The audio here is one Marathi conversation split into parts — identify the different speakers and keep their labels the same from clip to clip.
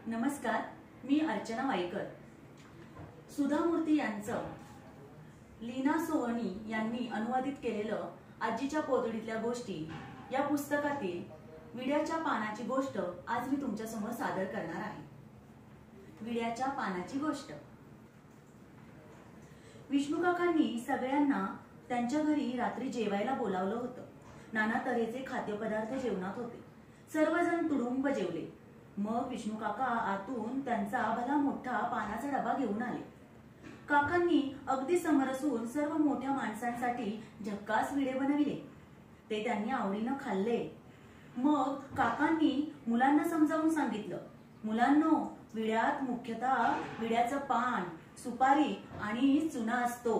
Speaker 1: नमस्कार, मी अर्चना वाईकर। सुधा मूर्ती यांचं लीना सोहनी यांनी अनुवादित केलेलं आजीच्या पोतडीतल्या गोष्टी या पुस्तकातील विड्याच्या पानाची गोष्ट आज मी तुमच्या समोर सादर करणार आहे। विड्याच्या पानाची गोष्ट। विष्णू काकांनी सगळ्यांना त्यांच्या घरी रात्री जेवायला बोलावलं होतं। नाना तऱ्हेचे खाद्यपदार्थ जेवणात होते। सर्वजण तुडुंब जेवले। मग विष्णू काका आतून त्यांचा भला मोठा पानाचा डबा घेऊन आले। काकांनी अगदी समरसून सर्व मोठ्या माणसांसाठी झक्कास विडे बनविले। ते त्यांनी आवडीनं खाल्ले। मग काकांनी मुलांना समजावून सांगितलं, मुलांनो, विड्यात मुख्यतः विड्याचं पान, सुपारी आणि चुना असतो।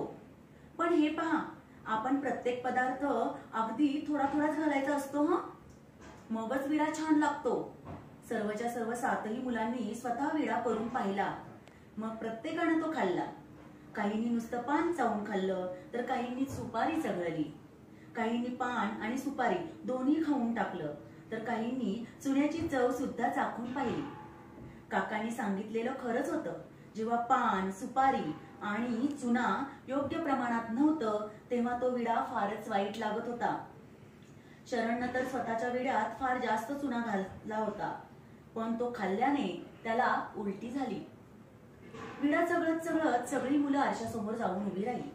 Speaker 1: पण हे पहा, आपण प्रत्येक पदार्थ अगदी थोडा थोडाच घालायचा असतो हं, मगच विडा छान लागतो। सर्वच्या सर्व 7ही मुलांनी स्वतः विडा करून पाहिला। मग प्रत्येकाने तो खाल्ला। काहींनी नुसतं पान चावून खाल्लं, तर काहींनी सुपारी चघळली। काहींनी पान आणि सुपारी दोन्ही खाऊन टाकलं, तर काहींनी चुन्याची चव सुद्धा चाखून पाहिली। काकांनी सांगितलेलं खरंच होतं। जेव्हा पान, सुपारी आणि चुना योग्य प्रमाणात नव्हतं, तेव्हा तो विडा फारच वाईट लागत होता। शरणनं तर स्वतःच्या विड्यात फार जास्त चुना घातला होता, पण तो खाल्ल्याने त्याला उलटी झाली। विडा चघळत चघळत सगळी मुलं आरशासमोर जाऊन उभी राहिली।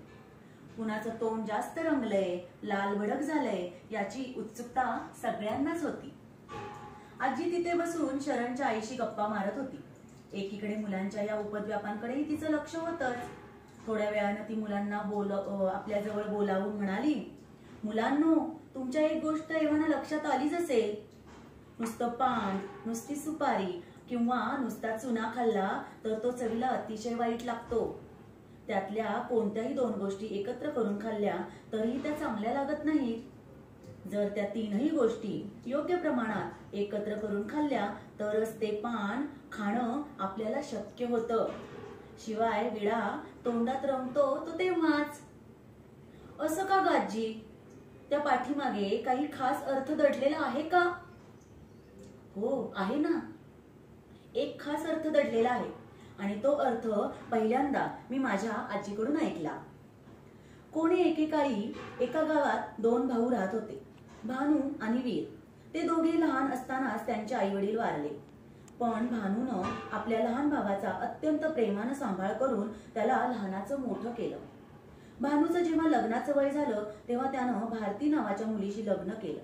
Speaker 1: कुणाचं तोंड जास्त रंगलंय, लाल भडक झालंय, याची उत्सुकता सगळ्यांनाच होती। आजी तिथे बसून शरणच्या आईशी गप्पा मारत होती। एकीकडे मुलांच्या या उपद्व्यापांकडेही तिचं लक्ष होतंच। थोड्या वेळानं ती मुलांना आपल्या जवळ बोलावून म्हणाली, मुलांनो, तुमच्या एक गोष्ट एव्हाना लक्षात आलीच असेल। नुसतं पान, नुसती सुपारी किंवा नुसता चुना खाल्ला तर तो चवीला अतिशय वाईट लागतो। त्यातल्या कोणत्याही 2 गोष्टी एकत्र करून खाल्ल्या तरीही त्या चांगल्या लागत नाहीत। जर त्या 3ही गोष्टी योग्य प्रमाणात एकत्र करून खाल्ल्या तरच ते पान खाणं आपल्याला शक्य होतं। शिवाय विडा तोंडात रमतो तो तेव्हाच। असं का ग आजी? त्या पाठीमागे काही खास अर्थ दडलेला आहे का? हो, आहे ना। एक खास अर्थ दडलेला आहे आणि तो अर्थ पहिल्यांदा मी माझ्या आजीकडून ऐकला। कोणी एकेकाळी एका गावात 2 भाऊ राहत होते, भानू आणि वीर। ते दोघे लहान असतानाच त्यांचे आई वडील वारले, पण भानूनं आपल्या लहान भावाचा अत्यंत प्रेमानं सांभाळ करून त्याला लहानाचं मोठं केलं। भानूचं जेव्हा लग्नाचं वय झालं तेव्हा त्यानं भारती नावाच्या मुलीशी लग्न केलं।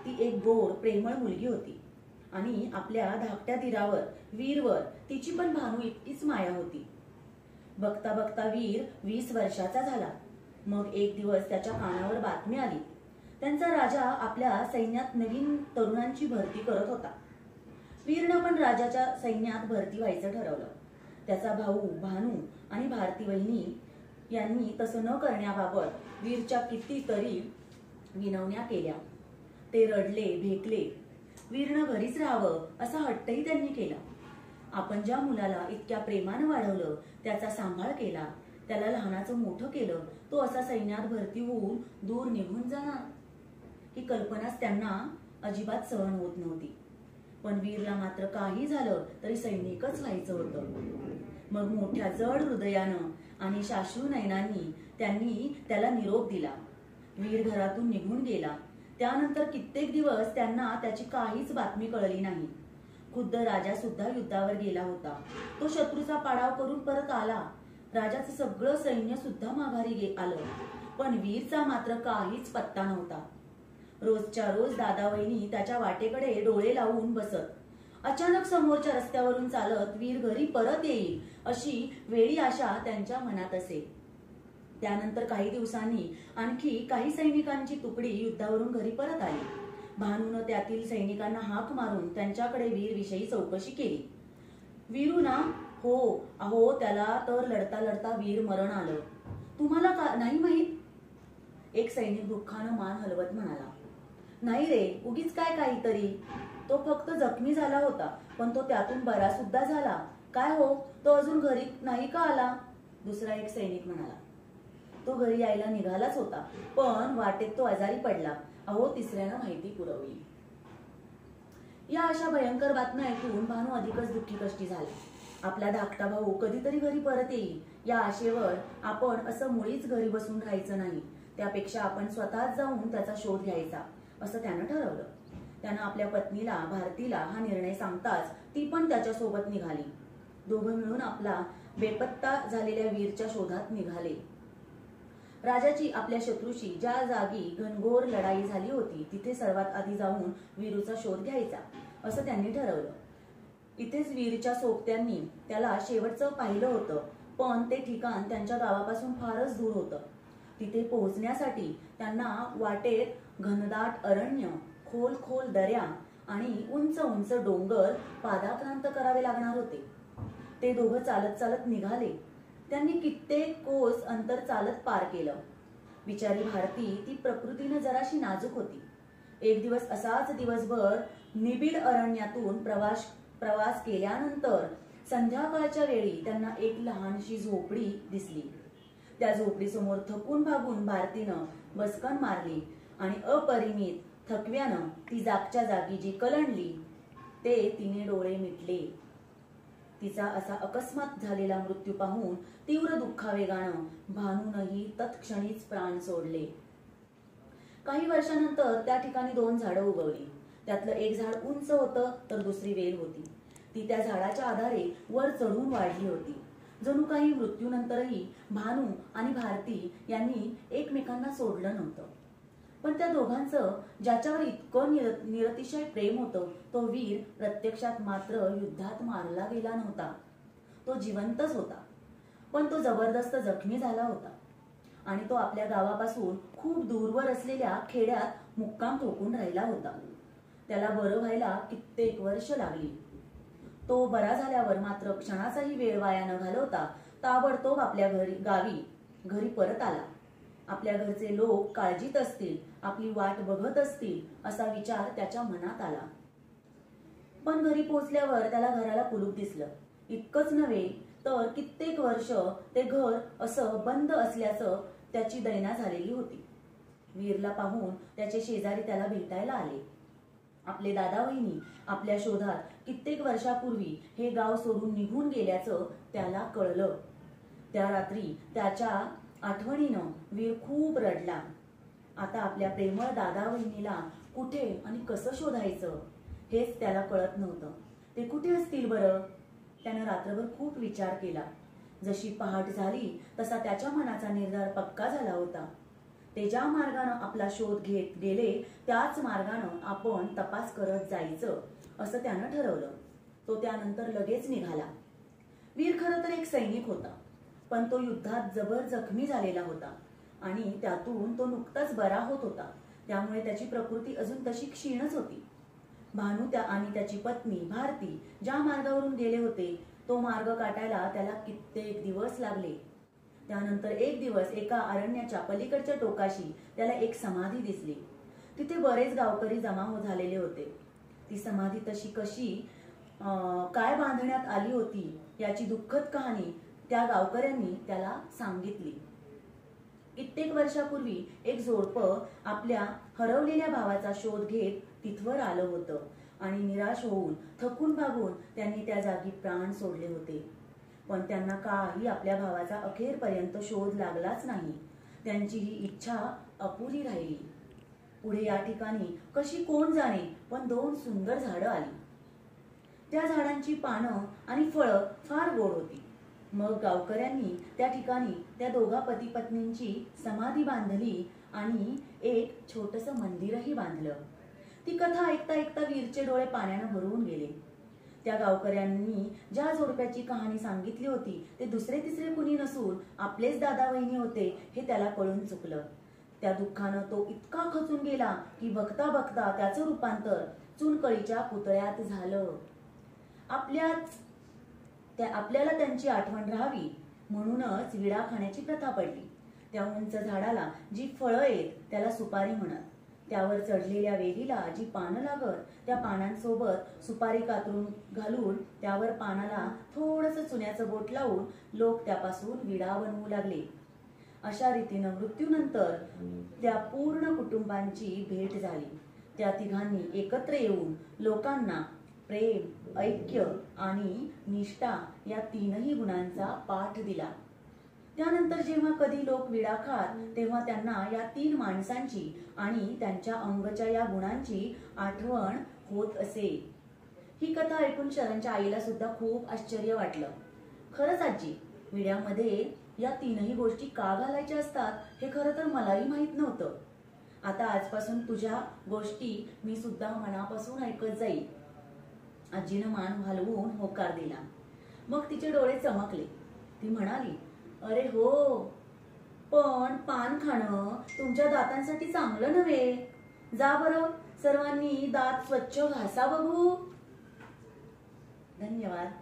Speaker 1: ती एक गोड प्रेमळ मुलगी होती आणि आपल्या धाकट्या दिरावर, वीरवर तिची पण भानू इतकीच माया होती। बघता बघता वीर 20 वर्षाचा झाला। मग एक दिवस त्याच्या कानावर बातमी आली, त्यांचा राजा आपल्या सैन्यात नवीन तरुणांची भरती करत होता। वीरनं पण राजाच्या सैन्यात भरती व्हायचं ठरवलं। त्याचा भाऊ भानू आणि भारती वहिनी यांनी तसं न करण्याबाबत वीरच्या कितीतरी विनवण्या केल्या। ते रडले, भेकले। वीरनं घरीच राहावं असा हट्टही त्यांनी केला। आपण ज्या मुलाला इतक्या प्रेमानं वाढवलं, त्याचा सांभाळ केला, त्याला लहानाचं मोठं केलं, तो असा सैन्यात भरती होऊन दूर निघून जाणार, ही कल्पनाच त्यांना अजिबात सहन होत नव्हती। पण वीरला मात्र काही झालं तरी सैनिकच व्हायचं होतं। मग मोठ्या जड हृदयानं आणि साश्रू नयनांनी त्यांनी त्याला निरोप दिला। वीर घरातून निघून गेला। त्यानंतर कित्येक दिवस त्यांना त्याची काहीच बातमी कळली नाही। खुद्द राजा सुद्धा युद्धावर गेला होता। तो शत्रूचा पाडाव करून परत आला। राजाचं सगळं सैन्य सुद्धा माघारी आलं, पण वीरचा मात्र काहीच पत्ता नव्हता। रोजच्या रोज दादा वहिनी त्याच्या वाटेकडे डोळे लावून बसत। अचानक समोरच्या रस्त्यावरून चालत वीर घरी परत येईल अशी वेडी आशा त्यांच्या मनात असे। त्यानंतर काही दिवसांनी आणखी काही सैनिकांची तुकडी युद्धावरून घरी परत आली। भानूनं त्यातील सैनिकांना हाक मारून त्यांच्याकडे वीर विषयी चौकशी केली। वीरू ना? हो, अहो, त्याला तर लढता लढता वीर मरण आलं। तुम्हाला का नाही माहित? एक सैनिक दुःखानं मान हलवत म्हणाला, नाही रे, उगीच काय काहीतरी। तो फक्त जखमी झाला होता, पण तो त्यातून बरा सुद्धा झाला। काय हो, तो अजून घरी नाही का आला? दुसरा एक सैनिक म्हणाला, तो घरी यायला निघालाच होता, पण वाटेत तो आजारी पडला। अहो, तिसऱ्यानं माहिती पुरवली। या अशा भयंकर बातम्या ऐकून भानू अधिकच दुःखी कष्टी झाला. आपला धाकटा भाऊ कधीतरी घरी परत येईल या आशेवर आपण असं मुळीच घरी बसून राहायचं नाही, त्यापेक्षा आपण स्वतःच जाऊन त्याचा शोध घ्यायचा असं त्यानं ठरवलं. त्यानं आपल्या पत्नीला भारतीला हा निर्णय सांगताच ती पण त्याच्यासोबत निघाली. दोघं मिळून आपला बेपत्ता झालेल्या वीरच्या शोधात निघाले. राजाची आपल्या शत्रूशी ज्या जागी घनघोर लढाई झाली होती तिथे सर्वात आधी जाऊन वीरूचा शोध घ्यायचा असं त्यांनी ठरवलं. इथेच वीरच्या सोबत्यांनी त्याला शेवटचं पाहिलं होतं, पण ते ठिकाण त्यांच्या गावापासून फारच दूर होतं. तिथे पोहोचण्यासाठी त्यांना वाटेत घनदाट अरण्य, खोल खोल दऱ्या आणि उंच उंच डोंगर पादाक्रांत करावे लागणार होते. ते दोघं चालत चालत निघाले. त्यांनी कित्येक कोस अंतर चालत पार केलं. बिचारी भारती ती प्रकृतीनं जराशी नाजूक होती. एक दिवस असाच दिवसभर निबिड अरण्यातून प्रवास केल्यानंतर संध्याकाळच्या वेळी त्यांना एक लहानशी झोपडी दिसली. त्या झोपडीसमोर थकून भागून भारतीनं बसकन मारली आणि अपरिमित थकव्यानं ती जागच्या जागी जी कलंडली ते तिने डोळे मिटले. तिचा असा अकस्मात झालेला मृत्यू पाहून तीव्र दुःखावेगानं भानूनही तत्क्षणीच प्राण सोडले. काही वर्षानंतर त्या ठिकाणी 2 झाडं उगवली. त्यातलं एक झाड उंच होतं तर दुसरी वेल होती. ती त्या झाडाच्या आधारे वर चढून वाढली होती. जणू काही मृत्यूनंतरही भानू आणि भारती यांनी एकमेकांना सोडलं नव्हतं. पण त्या दोघांचं ज्याच्यावर इतकं निरतिशय प्रेम होतं तो वीर प्रत्यक्षात मात्र युद्धात मारला गेला नव्हता. तो जिवंतच होता, पण तो जबरदस्त जखमी झाला होता आणि तो आपल्या गावापासून खूप दूरवर असलेल्या खेड्यात मुक्काम ठोकून राहिला होता. त्याला बरं व्हायला कित्येक वर्ष लागली. तो बरा झाल्यावर मात्र क्षणाचाही वेळ वाया न घालवता ताबडतोब आपल्या गावी घरी परत आला. आपल्या घरचे लोक काळजीत असतील, आपली वाट बघत असतील असा विचार त्याच्या मनात आला. पण घरी पोहोचल्यावर त्याला घराला कुलूप दिसलं. इतकंच नव्हे तर कित्येक वर्ष ते घर असं बंद असल्याचं त्याची दैना झालेली होती. वीरला पाहून त्याचे शेजारी त्याला भेटायला आले. आपले दादा वहिनी आपल्या शोधात कित्येक वर्षापूर्वी हे गाव सोडून निघून गेल्याचं त्याला कळलं. त्या रात्री त्याच्या आठवणीनं वीर खूप रडला. आता आपल्या प्रेमळ दादा वहिनीला कुठे आणि कसं शोधायचं हेच त्याला कळत नव्हतं. ते कुठे असतील बरं? त्यानं रात्रभर खूप विचार केला. जशी पहाट झाली तसा त्याच्या मनाचा निर्धार पक्का झाला होता. ते ज्या मार्गानं आपला शोध घेत गेले त्याच मार्गानं आपण तपास करत जायचं असं त्यानं ठरवलं. तो त्यानंतर लगेच निघाला. वीर खरं तर एक सैनिक होता, पण तो युद्धात जबर जखमी झालेला होता आणि त्यातून तो नुकताच बरा होत होता. त्यामुळे त्याची प्रकृती अजून तशी क्षीणच होती. भानू आणि त्याची पत्नी भारती ज्या मार्गावरून गेले होते तो मार्ग काटायला त्याला कित्येक दिवस लागले. त्यानंतर एक दिवस एका अरण्याच्या पलीकडच्या टोकाशी त्याला एक समाधी दिसली. तिथे बरेच गावकरी जमा झालेले होते. ती समाधी तशी कशी काय बांधण्यात आली होती याची दुःखद कहाणी त्या गावकऱ्यांनी त्याला सांगितली. कित्येक वर्षापूर्वी एक जोडपं आपल्या हरवलेल्या भावाचा शोध घेत तिथवर आलं होतं आणि निराश होऊन थकून भागून त्यांनी त्या जागी प्राण सोडले होते. पण त्यांना काही आपल्या भावाचा अखेरपर्यंत शोध लागलाच नाही. त्यांची ही इच्छा अपुरी राहिली. पुढे या ठिकाणी कशी कोण जाणे, पण 2 सुंदर झाडं आली. त्या झाडांची पानं आणि फळं फार गोड होती. मग गावकऱ्यांनी त्या ठिकाणी त्या दोघा पती पत्नींची समाधी बांधली आणि एक छोटंसं मंदिरही बांधलं. ती कथा ऐकता ऐकता वीरचे डोळे पाण्यानं भरून गेले. त्या गावकऱ्यांनी ज्या जोडप्याची कहाणी सांगितली होती ते दुसरे तिसरे कुणी नसून आपलेच दादा वहिनी होते हे त्याला कळून चुकलं. त्या दुःखानं तो इतका खचून गेला की बघता बघता त्याचं रूपांतर चुनकळीच्या पुतळ्यात झालं. आपल्याला त्यांची आठवण राहावी म्हणूनच विडा खाण्याची प्रथा पडली. त्या उंच झाडाला जी फळं येत त्याला सुपारी म्हणत. त्यावर चढलेल्या वेलीला जी पानं लागत त्या पानांसोबत सुपारी कातरून घालून त्यावर पानाला थोडंसं चुन्याचं बोट लावून लोक त्यापासून विडा बनवू लागले. अशा रीतीनं मृत्यूनंतर त्या पूर्ण कुटुंबांची भेट झाली. त्या तिघांनी एकत्र येऊन लोकांना प्रेम, ऐक्य आणि निष्ठा या तीनही गुणांचा पाठ दिला. त्यानंतर जेव्हा कधी लोक विडा खात तेव्हा त्यांना या 3 माणसांची आणि त्यांच्या अंगच्या या गुणांची आठवण होत असे. ही कथा ऐकून शरणच्या आईला सुद्धा खूप आश्चर्य वाटलं. खरंच आजी, विड्यामध्ये या 3ही गोष्टी का घालायच्या असतात हे खरं तर मलाही माहित नव्हतं. आता आजपासून तुझ्या गोष्टी मी सुद्धा मनापासून ऐकत जाईल. आजीनं मान हलवून होकार दिला. मग तिचे डोळे चमकले. ती म्हणाली, अरे हो, पण पान खाणं तुमच्या दातांसाठी चांगलं नव्हे. जा बरं, सर्वांनी दात स्वच्छ घासा बघू. धन्यवाद.